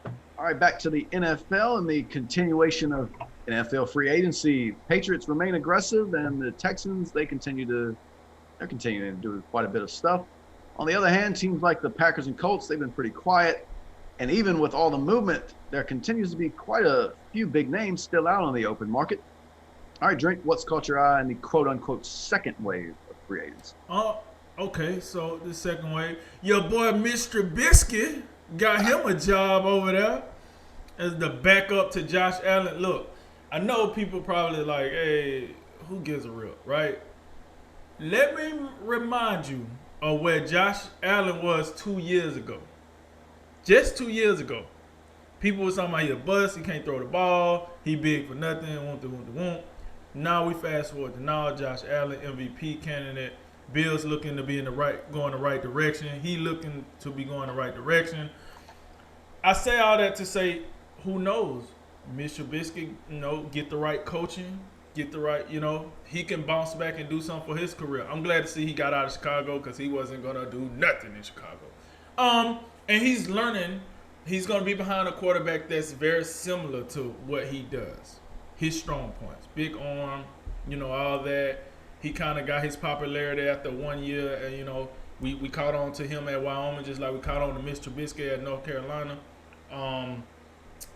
All right, back to the NFL and the continuation of NFL free agency. Patriots remain aggressive, and the Texans they're continuing to do quite a bit of stuff. On the other hand, teams like the Packers and Colts, they've been pretty quiet. And even with all the movement, there continues to be quite a few big names still out on the open market. All right, Drink, what's caught your eye in the quote unquote second wave of free agents? Oh, okay. So the second wave, your boy Mr. Biscuit got him a job over there as the backup to Josh Allen. Look, I know people probably like, hey, who gives a rip, right? Let me remind you of where Josh Allen was 2 years ago. Just 2 years ago. People was talking about he a bust, he can't throw the ball, he big for nothing, won't. Now we fast forward to now, Josh Allen, MVP candidate. Bills looking to be going the right direction. He looking to be going the right direction. I say all that to say, who knows? Mr. Biscuit, get the right coaching, get the right, he can bounce back and do something for his career. I'm glad to see he got out of Chicago because he wasn't gonna do nothing in Chicago. And he's learning. He's gonna be behind a quarterback that's very similar to what he does. His strong points, big arm, all that. He kind of got his popularity after 1 year, and we caught on to him at Wyoming just like we caught on to Mr. Biscuit at North Carolina.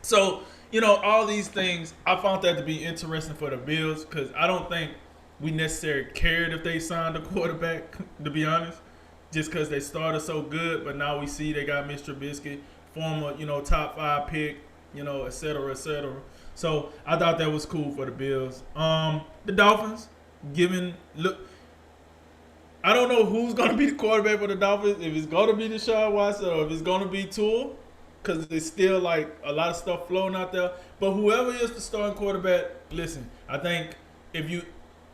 So, all these things, I found that to be interesting for the Bills because I don't think we necessarily cared if they signed a quarterback, to be honest, just because they started so good. But now we see they got Mr. Biscuit, former, top 5 pick, et cetera, et cetera. So I thought that was cool for the Bills. The Dolphins, look, I don't know who's going to be the quarterback for the Dolphins, if it's going to be Deshaun Watson or if it's going to be Tua, because it's still like a lot of stuff flowing out there. But whoever is the starting quarterback, listen, I think if you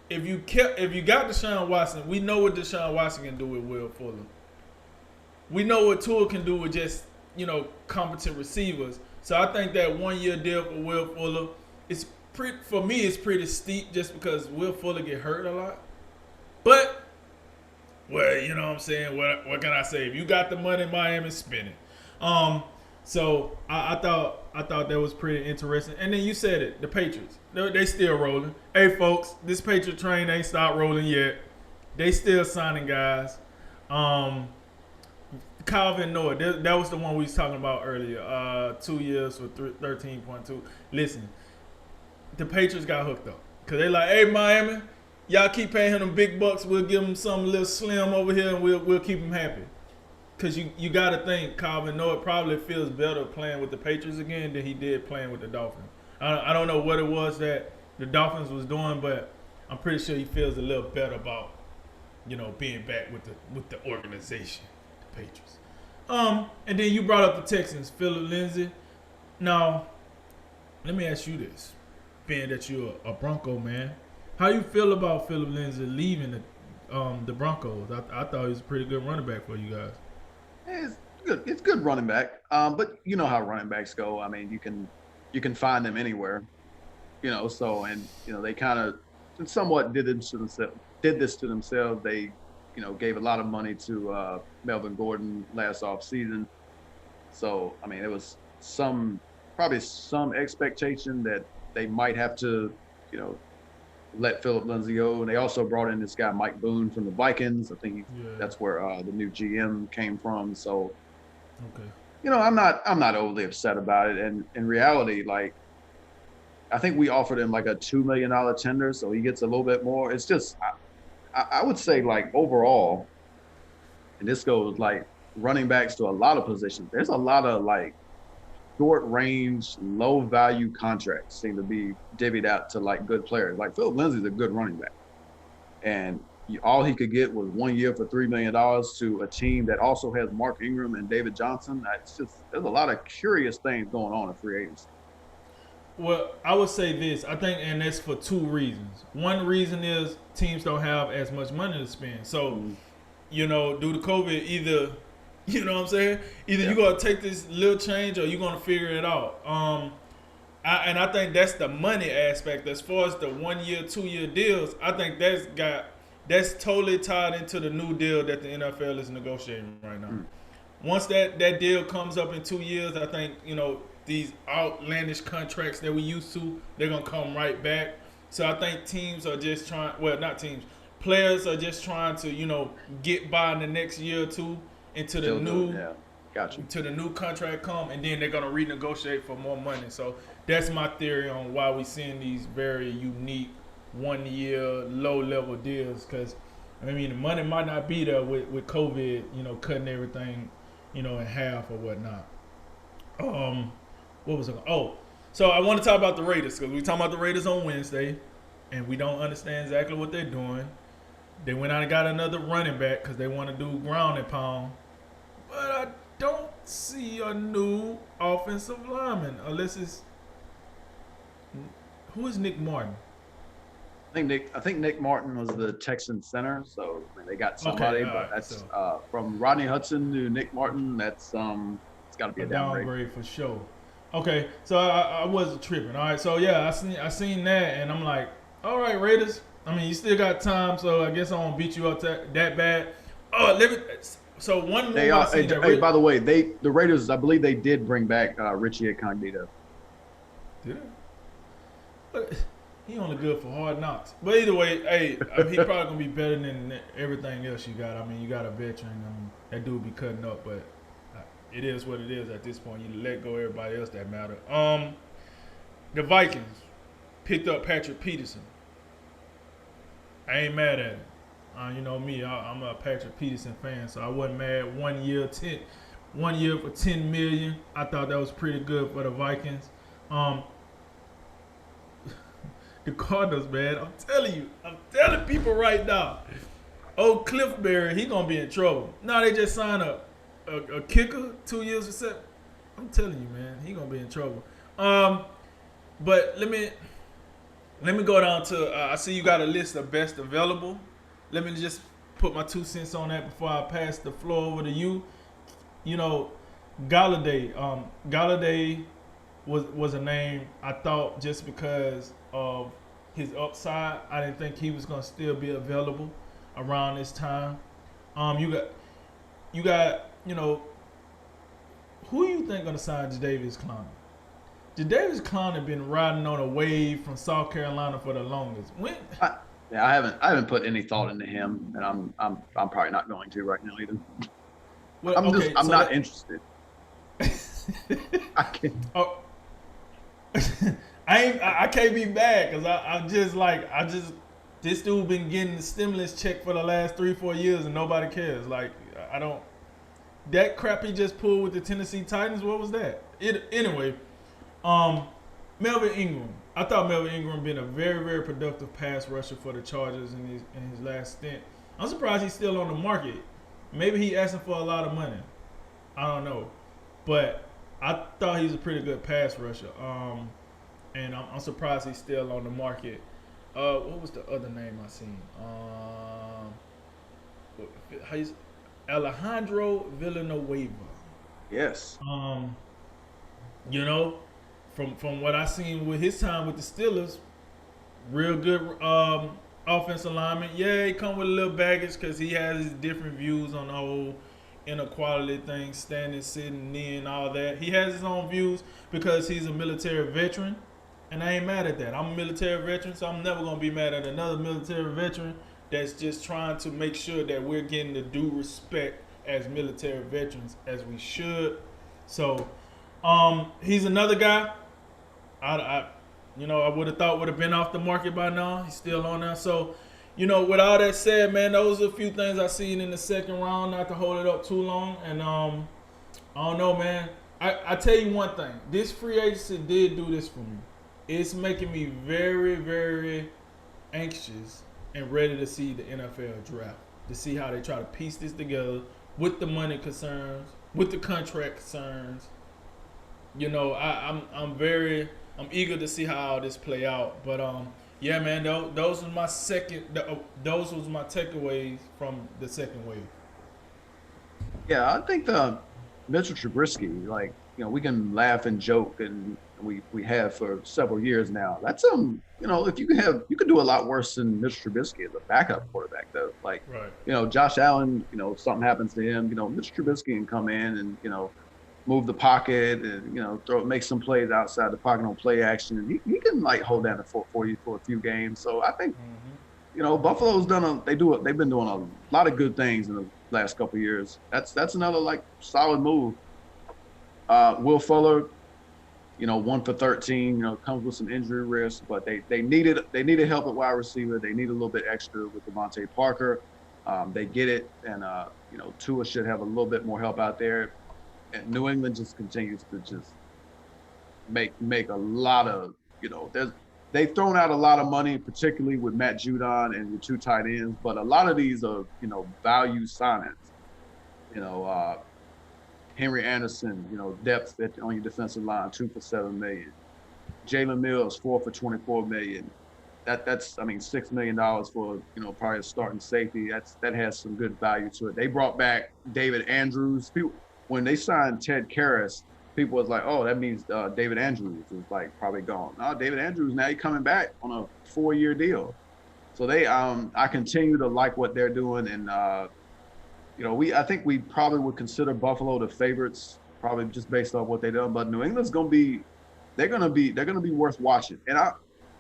got Deshaun Watson, we know what Deshaun Watson can do with Will Fuller. We know what Tua can do with just competent receivers. So I think that 1 year deal for Will Fuller is for me it's pretty steep just because Will Fuller get hurt a lot. But well, you know what I'm saying? What can I say? If you got the money, Miami, spend it. So I thought that was pretty interesting. And then you said it, the Patriots. They still rolling. Hey folks, this Patriot train ain't stopped rolling yet. They still signing guys. Calvin Noah, that was the one we was talking about earlier. 2 years for 13.2. Listen, the Patriots got hooked up. Because they like, hey Miami, y'all keep paying him them big bucks. We'll give him some little slim over here and we'll keep him happy. Because you got to think Calvin Noah probably feels better playing with the Patriots again than he did playing with the Dolphins. I don't know what it was that the Dolphins was doing, but I'm pretty sure he feels a little better about being back with the organization, the Patriots. And then you brought up the Texans, Philip Lindsay. Now, let me ask you this, being that you're a Bronco man, how you feel about Philip Lindsay leaving the Broncos? I thought he was a pretty good running back for you guys. It's good. It's good running back. But you know how running backs go. I mean, you can find them anywhere. So and they kind of somewhat did this to themselves. They gave a lot of money to Melvin Gordon last off season. So I mean, it was probably some expectation that they might have to you know let Philip Lindsay go. And they also brought in this guy Mike Boone from the Vikings. I think Yeah. that's where the new GM came from. So Okay. I'm not overly upset about it. And in reality, like I think we offered him like a $2 million tender, so he gets a little bit more. It's just I would say like overall, and this goes like running backs to a lot of positions. There's a lot of like short range, low value contracts seem to be divvied out to like good players. Like Philip Lindsay's a good running back, and all he could get was 1 year for $3 million to a team that also has Mark Ingram and David Johnson. It's just there's a lot of curious things going on in free agency. Well, I would say this. I think, and that's for two reasons. One reason is teams don't have as much money to spend. So, Mm-hmm. due to COVID, either, you know what I'm saying? Either Yeah. you're going to take this little change or you're going to figure it out. And I think that's the money aspect. As far as the 1 year, 2 year deals, I think that's totally tied into the new deal that the NFL is negotiating right now. once that deal comes up in 2 years, I think these outlandish contracts that we used to, they're gonna come right back. So I think teams are just trying. Well, not teams. Players are just trying to get by in the next year or two into the Still new doing, yeah. Got you. to the new contract come, and then they're gonna renegotiate for more money. So that's my theory on why we seeing these very unique 1 year low level deals. Because I mean, the money might not be there with COVID, cutting everything, in half or whatnot. What was it? Oh, so I want to talk about the Raiders because we talking about the Raiders on Wednesday, and we don't understand exactly what they're doing. They went out and got another running back because they want to do ground and pound, but I don't see a new offensive lineman unless it's who is Nick Martin? I think Nick Martin was the Texan center, so I mean, they got somebody, Okay, but alright, that's so from Rodney Hudson to Nick Martin. That's it's got to be a a downgrade. downgrade for sure. Okay, so I wasn't tripping. All right, so yeah, I seen that, and I'm like, all right, Raiders. I mean, you still got time, so I guess I won't beat you up that bad. Oh, let me. So one They more I are. seen Hey, that by the way, the Raiders, I believe they did bring back Richie Incognito. Yeah. But he only good for hard knocks. But either way, hey, he probably gonna be better than everything else you got. I mean, you got a veteran. I mean, that dude be cutting up, but it is what it is at this point. You let go of everybody else that matter. The Vikings picked up Patrick Peterson. I ain't mad at him. You know me, I'm a Patrick Peterson fan, so I wasn't mad. 1 year, 1 year for $10 million. I thought that was pretty good for the Vikings. The Cardinals, man, I'm telling people right now. Old Cliff Berry, he gonna be in trouble. Now they just signed a kicker, 2 years for seven. I'm telling you, man, he gonna be in trouble. But let me go down to. I see you got a list of best available. Let me just put my 2 cents on that before I pass the floor over to you. Galladay. Galladay was a name I thought just because of his upside. I didn't think he was gonna still be available around this time. You got who you think gonna sign Jadeveon Clowney? Jadeveon Clowney been riding on a wave from South Carolina for the longest. Yeah, I haven't put any thought into him, and I'm probably not going to right now either. Well, I'm not interested. I can't. Oh, I can't be mad because this dude been getting the stimulus check for the last 3-4 years and nobody cares. Like I don't. That crap he just pulled with the Tennessee Titans. What was that? Anyway, Melvin Ingram. I thought Melvin Ingram been a very, very productive pass rusher for the Chargers in his last stint. I'm surprised he's still on the market. Maybe he asking for a lot of money. I don't know, but I thought he's a pretty good pass rusher. And I'm surprised he's still on the market. What was the other name I seen? Alejandro Villanueva. Yes. From what I seen with his time with the Steelers, real good offensive lineman. Yeah, he come with a little baggage because he has his different views on the whole inequality thing, standing, sitting, kneeling, all that. He has his own views because he's a military veteran, and I ain't mad at that. I'm a military veteran, so I'm never going to be mad at another military veteran that's just trying to make sure that we're getting the due respect as military veterans as we should. So he's another guy I would have thought would have been off the market by now. He's still on there. So, with all that said, man, those are a few things I seen in the second round, not to hold it up too long. And I don't know, man. I tell you one thing. This free agency did do this for me. It's making me very, very anxious and ready to see the NFL draft, to see how they try to piece this together with the money concerns, with the contract concerns. I'm eager to see how all this play out. But yeah, man, those was my takeaways from the second wave. Yeah, I think Mitchell Trubisky, like we can laugh and joke, and we have for several years now. That's if you could do a lot worse than Mitch Trubisky as a backup quarterback though. Like, Right. Josh Allen, if something happens to him, Mitch Trubisky can come in and move the pocket and make some plays outside the pocket on play action. He can like hold down the fort for you for a few games. So I think Buffalo's they've been doing a lot of good things in the last couple of years. That's another like solid move. Will Fuller, 1 for 13, comes with some injury risk, but they needed help at wide receiver. They need a little bit extra with Devontae Parker. They get it, and Tua should have a little bit more help out there. And New England just continues to just make a lot of they've thrown out a lot of money, particularly with Matt Judon and your two tight ends, but a lot of these are value signings. You know, Henry Anderson, depth on your defensive line, 2 for 7 million. Jalen Mills, 4 for 24 million. That's $6 million for probably a starting safety. That has some good value to it. They brought back David Andrews. When they signed Ted Karras, people was like, oh, that means David Andrews is like probably gone. No, David Andrews now he's coming back on a 4-year deal. So I continue to like what they're doing, and I think we probably would consider Buffalo the favorites, probably just based off what they done. But New England's they're gonna be worth watching. And I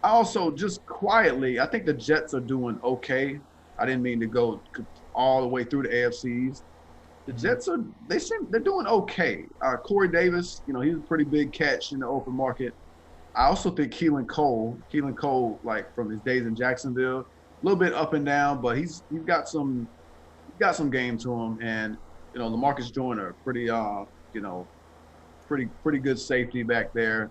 also just quietly, I think the Jets are doing okay. I didn't mean to go all the way through the AFCs. The Jets they're doing okay. Corey Davis, he's a pretty big catch in the open market. I also think Keelan Cole, like from his days in Jacksonville, a little bit up and down, but he's got some game to him. And LaMarcus Joyner, pretty pretty good safety back there.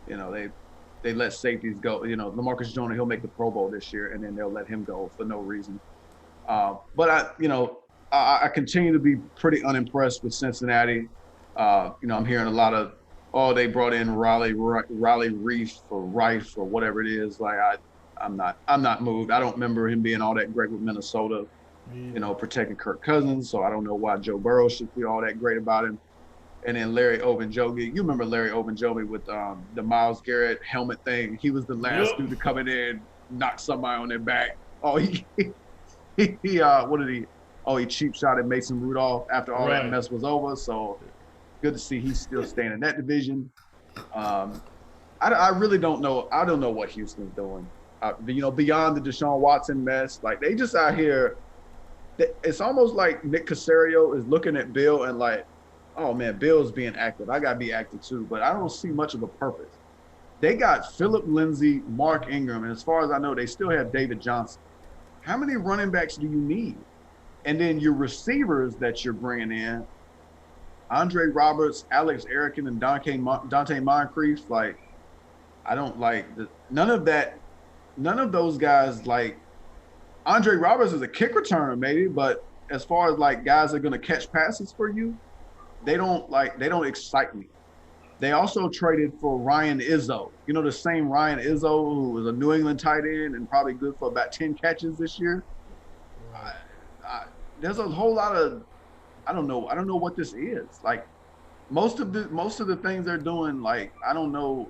They let safeties go. LaMarcus Joyner, he'll make the Pro Bowl this year, and then they'll let him go for no reason. But I continue to be pretty unimpressed with Cincinnati. I'm hearing a lot of, they brought in Riley Reef or Rife or whatever it is. Like I'm not moved. I don't remember him being all that great with Minnesota, protecting Kirk Cousins. So I don't know why Joe Burrow should feel all that great about him. And then Larry Ogunjobi. You remember Larry Ogunjobi with the Myles Garrett helmet thing? He was the last dude to come in there and knock somebody on their back. Oh, he what did he? Oh, he cheap shot at Mason Rudolph after all that mess was over. So good to see he's still staying in that division. I really don't know. I don't know what Houston's doing. Beyond the Deshaun Watson mess, like they just out here. It's almost like Nick Caserio is looking at Bill and like, oh man, Bill's being active. I gotta be active too. But I don't see much of a purpose. They got Philip Lindsay, Mark Ingram, and as far as I know, they still have David Johnson. How many running backs do you need? And then your receivers that you're bringing in, Andre Roberts, Alex Erickson, and Dante Moncrief, like, I don't like none of those guys. Like, Andre Roberts is a kick returner maybe, but as far as like guys that are going to catch passes for you, they don't excite me. They also traded for Ryan Izzo, the same Ryan Izzo who was a New England tight end and probably good for about 10 catches this year. There's a whole lot of, I don't know what this is. Like most of the things they're doing, like I don't know.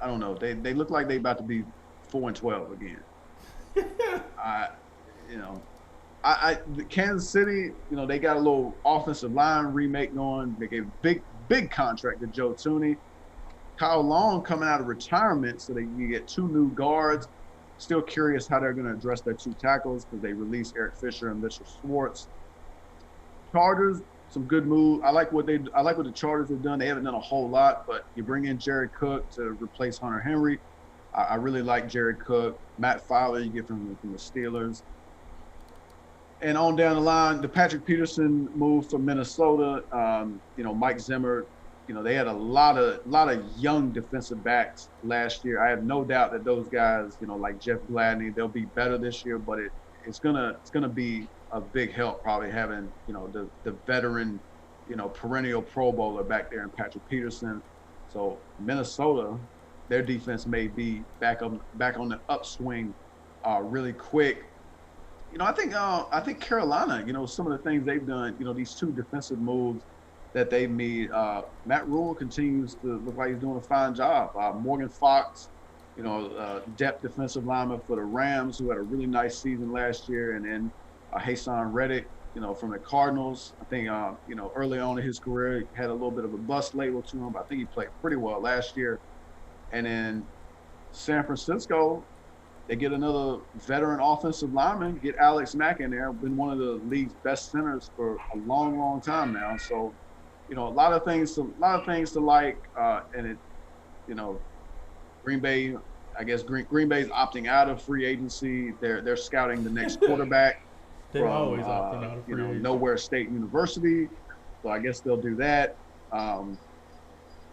They look like they about to be 4-12 again. Kansas City, they got a little offensive line remake going. They gave big contract to Joe Thuney. Kyle Long coming out of retirement, so that you get 2 new guards. Still curious how they're going to address their 2 tackles because they released Eric Fisher and Mitchell Schwartz. Chargers, some good move. I like what the Chargers have done. They haven't done a whole lot, but you bring in Jared Cook to replace Hunter Henry. I really like Jared Cook. Matt Fowler, you get from the Steelers. And on down the line, the Patrick Peterson move from Minnesota. Mike Zimmer. They had a lot of young defensive backs last year. I have no doubt that those guys, like Jeff Gladney, they'll be better this year. But it's gonna be a big help probably having the veteran, perennial Pro Bowler back there in Patrick Peterson. So Minnesota, their defense may be back on the upswing really quick. I think Carolina, some of the things they've done, these 2 defensive moves. that they meet. Matt Rule continues to look like he's doing a fine job. Morgan Fox, depth defensive lineman for the Rams, who had a really nice season last year, and then Hassan Reddick, from the Cardinals. I think, early on in his career, he had a little bit of a bust label to him, but I think he played pretty well last year. And then San Francisco, they get another veteran offensive lineman, get Alex Mack in there, been one of the league's best centers for a long, long time now. So, a lot of things to like, and it, you know, Green Bay, I guess Green Bay's opting out of free agency. They're scouting the next quarterback They're from always opting out of free agency. Nowhere State University. So I guess they'll do that.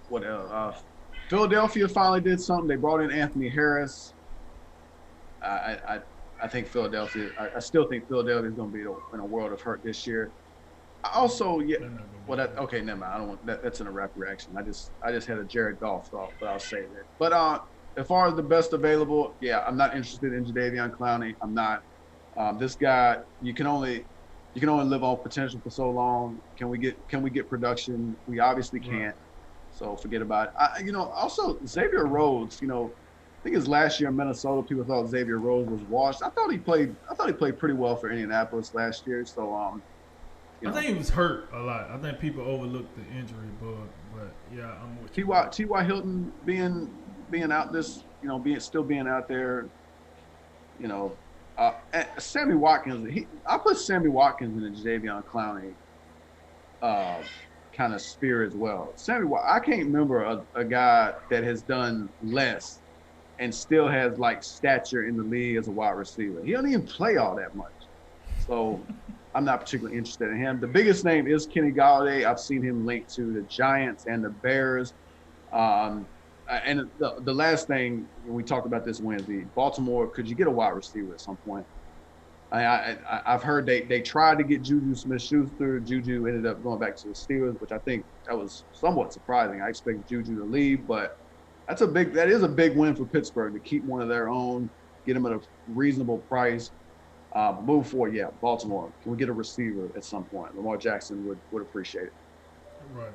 What else? Philadelphia finally did something. They brought in Anthony Harris. I think Philadelphia. I still think Philadelphia is going to be in a world of hurt this year. I also, yeah. They're not gonna Well, be that good. okay. Never mind. I don't want that. That's an rap reaction. I just had a Jared Goff thought, but I'll say that. But as far as the best available, yeah, I'm not interested in Jadeveon Clowney. I'm not. This guy, you can only live on potential for so long. Can we get production? We obviously Right. can't. So forget about it. Also Xavier Rhodes. I think his last year in Minnesota, people thought Xavier Rhodes was washed. I thought he played pretty well for Indianapolis last year. So you I know, think he was hurt a lot. I think people overlooked the injury bug, but yeah, I'm with you. T.Y. Hilton being out this, being out there, you know, and Sammy Watkins. I put Sammy Watkins in the Jadeveon Clowney uh, kind of sphere as well. I can't remember a guy that has done less and still has like stature in the league as a wide receiver. He doesn't even play all that much. So I'm not particularly interested in him. The biggest name is Kenny Galladay. I've seen him linked to the Giants and the Bears. Um, and the last thing, we talked about this Wednesday, Baltimore, could you get a wide receiver at some point? I've heard they tried to get Juju Smith-Schuster. Juju ended up going back to the Steelers, which I think that was somewhat surprising. I expect Juju to leave, but that is a big win for Pittsburgh to keep one of their own, get them at a reasonable price. Move forward, yeah. Baltimore, can we get a receiver at some point? Lamar Jackson would appreciate it. Right.